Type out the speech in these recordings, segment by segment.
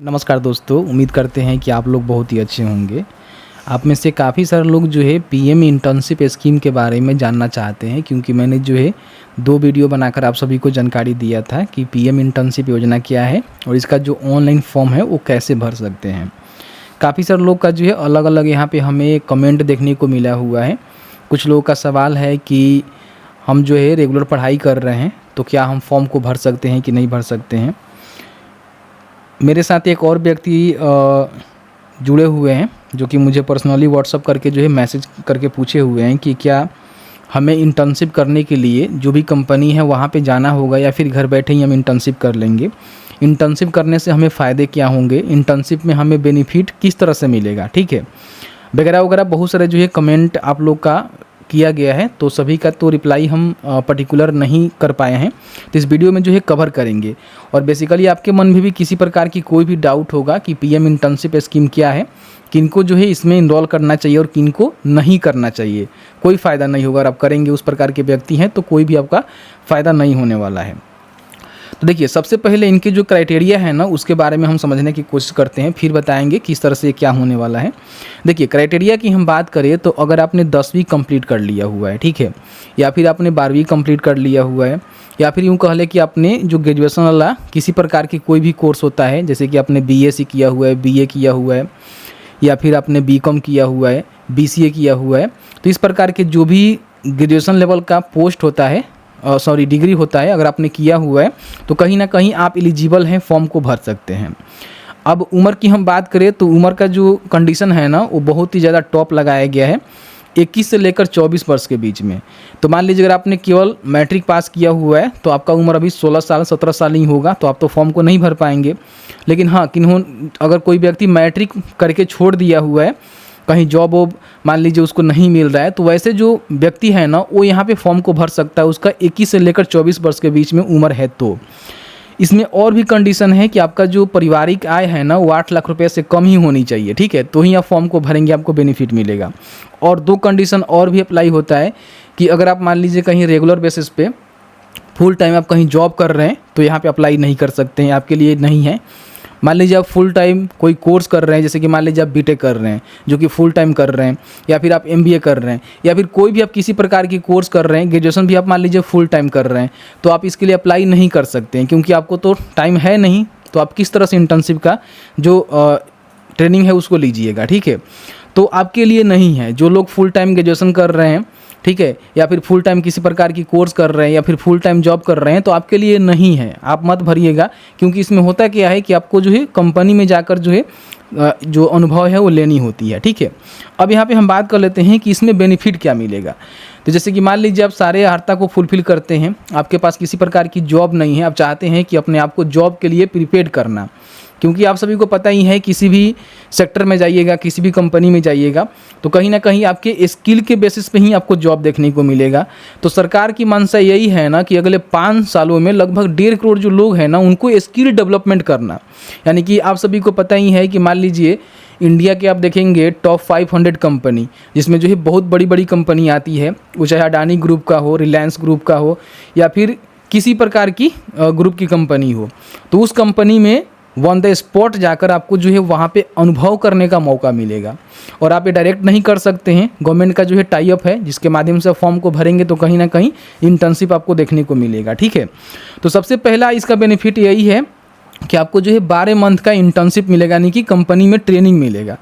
नमस्कार दोस्तों, उम्मीद करते हैं कि आप लोग बहुत ही अच्छे होंगे। आप में से काफ़ी सारे लोग जो है पीएम इंटर्नशिप स्कीम के बारे में जानना चाहते हैं, क्योंकि मैंने जो है 2 वीडियो बनाकर आप सभी को जानकारी दिया था कि पीएम इंटर्नशिप योजना क्या है और इसका जो ऑनलाइन फॉर्म है वो कैसे भर सकते हैं। काफ़ी सारे लोग का जो है अलग अलग यहाँ पे हमें कमेंट देखने को मिला हुआ है। कुछ लोगों का सवाल है कि हम जो है रेगुलर पढ़ाई कर रहे हैं तो क्या हम फॉर्म को भर सकते हैं कि नहीं भर सकते हैं। मेरे साथ एक और व्यक्ति जुड़े हुए हैं जो कि मुझे पर्सनली व्हाट्सअप करके जो है मैसेज करके पूछे हुए हैं कि क्या हमें इंटर्नशिप करने के लिए जो भी कंपनी है वहाँ पे जाना होगा या फिर घर बैठे ही हम इंटर्नशिप कर लेंगे। इंटर्नशिप करने से हमें फ़ायदे क्या होंगे, इंटर्नशिप में हमें बेनिफिट किस तरह से मिलेगा, ठीक है, वगैरह वगैरह बहुत सारे जो है कमेंट आप लोग का किया गया है। तो सभी का तो रिप्लाई हम पर्टिकुलर नहीं कर पाए हैं, तो इस वीडियो में जो है कवर करेंगे। और बेसिकली आपके मन में भी किसी प्रकार की कोई भी डाउट होगा कि पीएम इंटर्नशिप स्कीम क्या है, किनको जो है इसमें इनरोल करना चाहिए और किनको नहीं करना चाहिए, कोई फ़ायदा नहीं होगा। अगर आप करेंगे उस प्रकार के व्यक्ति हैं तो कोई भी आपका फ़ायदा नहीं होने वाला है। तो देखिए, सबसे पहले इनके जो क्राइटेरिया है ना उसके बारे में हम समझने की कोशिश करते हैं, फिर बताएंगे किस तरह से क्या होने वाला है। देखिए, क्राइटेरिया की हम बात करें तो अगर आपने 10वीं कंप्लीट कर लिया हुआ है, ठीक है, या फिर आपने 12वीं कंप्लीट कर लिया हुआ है, या फिर यूँ कह लें कि आपने जो ग्रेजुएशन वाला किसी प्रकार की कोई भी कोर्स होता है, जैसे कि आपने बीएससी किया हुआ है, बीए किया हुआ है, या फिर आपने बीकॉम किया हुआ है, बीसीए किया हुआ है, तो इस प्रकार के जो भी ग्रेजुएशन लेवल का पोस्ट होता है, डिग्री होता है, अगर आपने किया हुआ है तो कहीं ना कहीं आप एलिजिबल हैं, फॉर्म को भर सकते हैं। अब उम्र की हम बात करें तो उम्र का जो कंडीशन है ना वो बहुत ही ज़्यादा टॉप लगाया गया है, 21 से लेकर 24 वर्ष के बीच में। तो मान लीजिए अगर आपने केवल मैट्रिक पास किया हुआ है तो आपका उम्र अभी 16 साल 17 साल ही होगा, तो आप तो फॉर्म को नहीं भर पाएंगे। लेकिन हाँ, अगर कोई व्यक्ति मैट्रिक करके छोड़ दिया हुआ है, कहीं जॉब वॉब मान लीजिए उसको नहीं मिल रहा है, तो वैसे जो व्यक्ति है ना वो यहाँ पे फॉर्म को भर सकता है, उसका 21 से लेकर 24 वर्ष के बीच में उम्र है। तो इसमें और भी कंडीशन है कि आपका जो पारिवारिक आय है ना वो 8 लाख रुपए से कम ही होनी चाहिए, ठीक है, तो ही आप फॉर्म को भरेंगे, आपको बेनिफिट मिलेगा। और 2 कंडीशन और भी अप्लाई होता है कि अगर आप मान लीजिए कहीं रेगुलर बेसिस पे फुल टाइम आप कहीं जॉब कर रहे हैं तो यहाँ पे अप्लाई नहीं कर सकते हैं, आपके लिए नहीं है। मान लीजिए आप फुल टाइम कोई कोर्स कर रहे हैं, जैसे कि मान लीजिए आप बीटेक कर रहे हैं जो कि फुल टाइम कर रहे हैं, या फिर आप एमबीए कर रहे हैं, या फिर कोई भी आप किसी प्रकार की कोर्स कर रहे हैं, ग्रेजुएशन भी आप मान लीजिए फुल टाइम कर रहे हैं, तो आप इसके लिए अप्लाई नहीं कर सकते हैं, क्योंकि आपको तो टाइम है नहीं। तो आप किस तरह से इंटर्नशिप का जो ट्रेनिंग है उसको लीजिएगा, ठीक है, तो आपके लिए नहीं है। जो लोग फुल टाइम ग्रेजुएशन कर रहे हैं, ठीक है, या फिर फुल टाइम किसी प्रकार की कोर्स कर रहे हैं, या फिर फुल टाइम जॉब कर रहे हैं, तो आपके लिए नहीं है, आप मत भरिएगा। क्योंकि इसमें होता क्या है कि आपको जो है कंपनी में जाकर जो है जो अनुभव है वो लेनी होती है, ठीक है। अब यहाँ पे हम बात कर लेते हैं कि इसमें बेनिफिट क्या मिलेगा। तो जैसे कि मान लीजिए आप सारे अर्हता को फुलफिल करते हैं, आपके पास किसी प्रकार की जॉब नहीं है, आप चाहते हैं कि अपने आप को जॉब के लिए प्रिपेयर करना, क्योंकि आप सभी को पता ही है किसी भी सेक्टर में जाइएगा, किसी भी कंपनी में जाइएगा तो कहीं ना कहीं आपके स्किल के बेसिस पे ही आपको जॉब देखने को मिलेगा। तो सरकार की मंशा यही है ना कि अगले 5 सालों में लगभग 1.5 करोड़ जो लोग हैं ना उनको स्किल डेवलपमेंट करना। यानी कि आप सभी को पता ही है कि मान लीजिए इंडिया के आप देखेंगे टॉप 500 कंपनी, जिसमें जो है बहुत बड़ी बड़ी कंपनी आती है, वो चाहे अडानी ग्रुप का हो, रिलायंस ग्रुप का हो, या फिर किसी प्रकार की ग्रुप की कंपनी हो, तो उस कंपनी में ऑन द स्पॉट जाकर आपको जो है वहाँ पे अनुभव करने का मौका मिलेगा। और आप ये डायरेक्ट नहीं कर सकते हैं, गवर्नमेंट का जो है टाई अप है जिसके माध्यम से फॉर्म को भरेंगे तो कहीं ना कहीं इंटर्नशिप आपको देखने को मिलेगा, ठीक है। तो सबसे पहला इसका बेनिफिट यही है कि आपको जो है 12 मंथ का इंटर्नशिप मिलेगा, यानी कि कंपनी में ट्रेनिंग मिलेगा।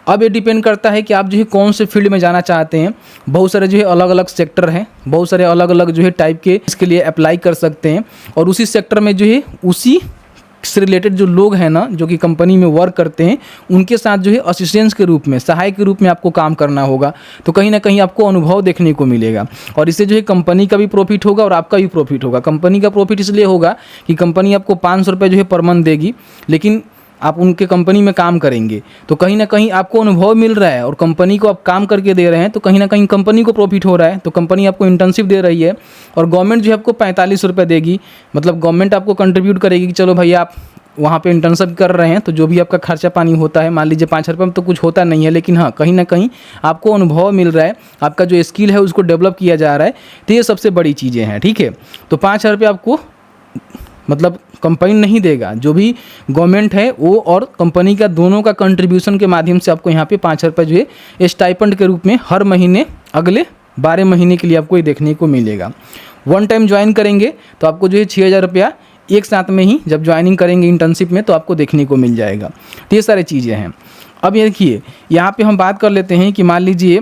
अब ये डिपेंड करता है कि आप जो है कौन से फील्ड में जाना चाहते हैं। बहुत सारे जो है अलग अलग सेक्टर हैं, बहुत सारे अलग अलग जो है टाइप के इसके लिए अप्लाई कर सकते हैं, और उसी सेक्टर में जो है उसी से रिलेटेड जो लोग हैं ना जो कि कंपनी में वर्क करते हैं उनके साथ जो है असिस्टेंट्स के रूप में, सहायक के रूप में आपको काम करना होगा। तो कहीं ना कहीं आपको अनुभव देखने को मिलेगा, और इससे जो है कंपनी का भी प्रॉफिट होगा और आपका भी प्रॉफिट होगा। कंपनी का प्रॉफिट इसलिए होगा कि कंपनी आपको 500 रुपये जो है पर मंथ देगी, लेकिन आप उनके कंपनी में काम करेंगे तो कहीं ना कहीं आपको अनुभव मिल रहा है, और कंपनी को आप काम करके दे रहे हैं तो कहीं ना कहीं कंपनी को प्रॉफिट हो रहा है। तो कंपनी आपको इंटर्नशिप दे रही है, और गवर्नमेंट जो है आपको 45 रुपये देगी, मतलब गवर्नमेंट आपको कंट्रीब्यूट करेगी कि चलो भैया आप वहाँ पे इंटर्नशिप कर रहे हैं तो जो भी आपका खर्चा पानी होता है, मान लीजिए 5 रुपये में तो कुछ होता नहीं है, लेकिन हाँ कहीं ना कहीं आपको अनुभव मिल रहा है, आपका जो स्किल है उसको डेवलप किया जा रहा है। तो ये सबसे बड़ी चीज़ें हैं, ठीक है। तो 5 रुपये आपको मतलब कंपनी नहीं देगा, जो भी गवर्नमेंट है वो और कंपनी का दोनों का कंट्रीब्यूशन के माध्यम से आपको यहाँ पे 5 रुपये जो है स्टाइपेंड के रूप में हर महीने अगले 12 महीने के लिए आपको ये देखने को मिलेगा। वन टाइम ज्वाइन करेंगे तो आपको जो है 6,000 रुपया एक साथ में ही जब ज्वाइनिंग करेंगे इंटर्नशिप में तो आपको देखने को मिल जाएगा। तो ये सारी चीज़ें हैं। अब ये देखिए यहाँ पे हम बात कर लेते हैं कि मान लीजिए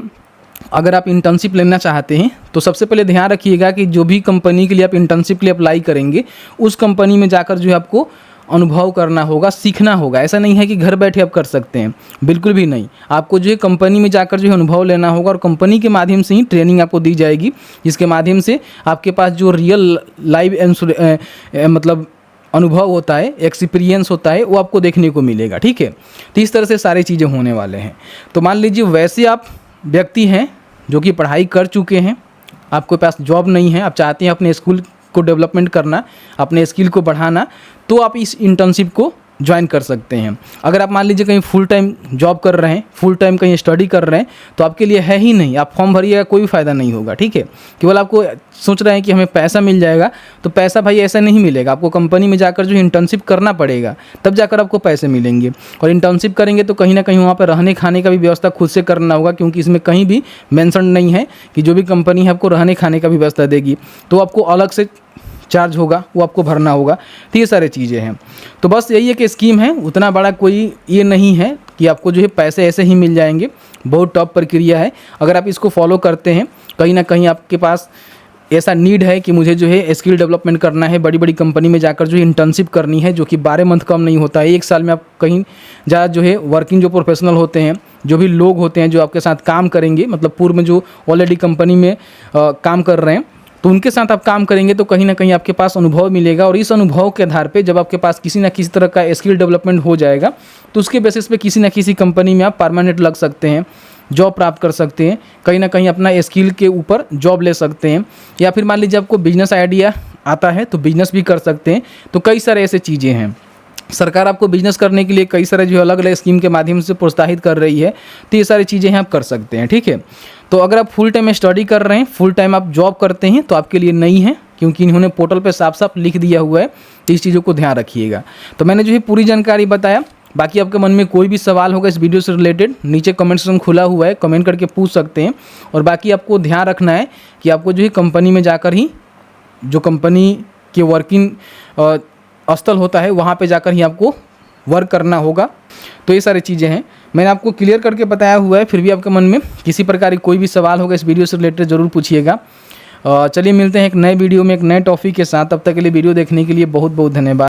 अगर आप इंटर्नशिप लेना चाहते हैं तो सबसे पहले ध्यान रखिएगा कि जो भी कंपनी के लिए आप इंटर्नशिप के लिए अप्लाई करेंगे उस कंपनी में जाकर जो है आपको अनुभव करना होगा, सीखना होगा। ऐसा नहीं है कि घर बैठे आप कर सकते हैं, बिल्कुल भी नहीं। आपको जो है कंपनी में जाकर जो है अनुभव लेना होगा और कंपनी के माध्यम से ही ट्रेनिंग आपको दी जाएगी, जिसके माध्यम से आपके पास जो रियल लाइव मतलब अनुभव होता है, एक्सपीरियंस होता है, वो आपको देखने को मिलेगा। ठीक है, तो इस तरह से सारी चीज़ें होने वाले हैं। तो मान लीजिए वैसे आप व्यक्ति हैं जो कि पढ़ाई कर चुके हैं, आपके पास जॉब नहीं है, आप चाहते हैं अपने स्कूल को डेवलपमेंट करना, अपने स्किल को बढ़ाना, तो आप इस इंटर्नशिप को ज्वाइन कर सकते हैं। अगर आप मान लीजिए कहीं फुल टाइम जॉब कर रहे हैं, फुल टाइम कहीं स्टडी कर रहे हैं, तो आपके लिए है ही नहीं, आप फॉर्म भरिएगा कोई फ़ायदा नहीं होगा। ठीक है, केवल आपको सोच रहे हैं कि हमें पैसा मिल जाएगा, तो पैसा भाई ऐसा नहीं मिलेगा। आपको कंपनी में जाकर जो इंटर्नशिप करना पड़ेगा, तब जाकर आपको पैसे मिलेंगे। और इंटर्नशिप करेंगे तो कहीं ना कहीं वहाँ पर रहने खाने का भी व्यवस्था खुद से करना होगा, क्योंकि इसमें कहीं भी मेंशन नहीं है कि जो भी कंपनी है आपको रहने खाने का भी व्यवस्था देगी, तो आपको अलग से चार्ज होगा, वो आपको भरना होगा। तो ये सारी चीज़ें हैं। तो बस यही है कि स्कीम है, उतना बड़ा कोई ये नहीं है कि आपको जो है पैसे ऐसे ही मिल जाएंगे। बहुत टफ प्रक्रिया है। अगर आप इसको फॉलो करते हैं, कहीं ना कहीं आपके पास ऐसा नीड है कि मुझे जो है स्किल डेवलपमेंट करना है, बड़ी बड़ी कंपनी में जाकर जो है इंटर्नशिप करनी है, जो कि 12 मंथ कम नहीं होता है। एक साल में आप कहीं ज़्यादा जो है वर्किंग जो प्रोफेशनल होते हैं, जो भी लोग होते हैं जो आपके साथ काम करेंगे, मतलब पूर्व में जो ऑलरेडी कंपनी में काम कर रहे हैं, तो उनके साथ आप काम करेंगे तो कहीं ना कहीं आपके पास अनुभव मिलेगा। और इस अनुभव के आधार पे जब आपके पास किसी ना किसी तरह का स्किल डेवलपमेंट हो जाएगा, तो उसके बेसिस पे किसी ना किसी कंपनी में आप परमानेंट लग सकते हैं, जॉब प्राप्त कर सकते हैं, कहीं ना कहीं अपना स्किल के ऊपर जॉब ले सकते हैं। या फिर मान लीजिए आपको बिजनेस आइडिया आता है तो बिजनेस भी कर सकते हैं। तो कई सारे ऐसे चीज़ें हैं। सरकार आपको बिजनेस करने के लिए कई सारे जो अलग अलग स्कीम के माध्यम से प्रोत्साहित कर रही है। तो ये सारी चीज़ें हैं, आप कर सकते हैं। ठीक है, तो अगर आप फुल टाइम स्टडी कर रहे हैं, फुल टाइम आप जॉब करते हैं, तो आपके लिए नहीं है, क्योंकि इन्होंने पोर्टल पे साफ साफ लिख दिया हुआ है। तो इस चीज़ों को ध्यान रखिएगा। तो मैंने जो है पूरी जानकारी बताया। बाकी आपके मन में कोई भी सवाल होगा इस वीडियो से रिलेटेड, नीचे कमेंट सेक्शन खुला हुआ है, कमेंट करके पूछ सकते हैं। और बाकी आपको ध्यान रखना है कि आपको जो है कंपनी में जाकर ही, जो कंपनी के वर्किंग स्थल होता है, वहाँ पे जाकर ही आपको वर्क करना होगा। तो ये सारी चीज़ें हैं, मैंने आपको क्लियर करके बताया हुआ है। फिर भी आपके मन में किसी प्रकार की कोई भी सवाल होगा इस वीडियो से रिलेटेड ज़रूर पूछिएगा। चलिए मिलते हैं एक नए वीडियो में एक नए टॉपिक के साथ। तब तक के लिए वीडियो देखने के लिए बहुत बहुत धन्यवाद।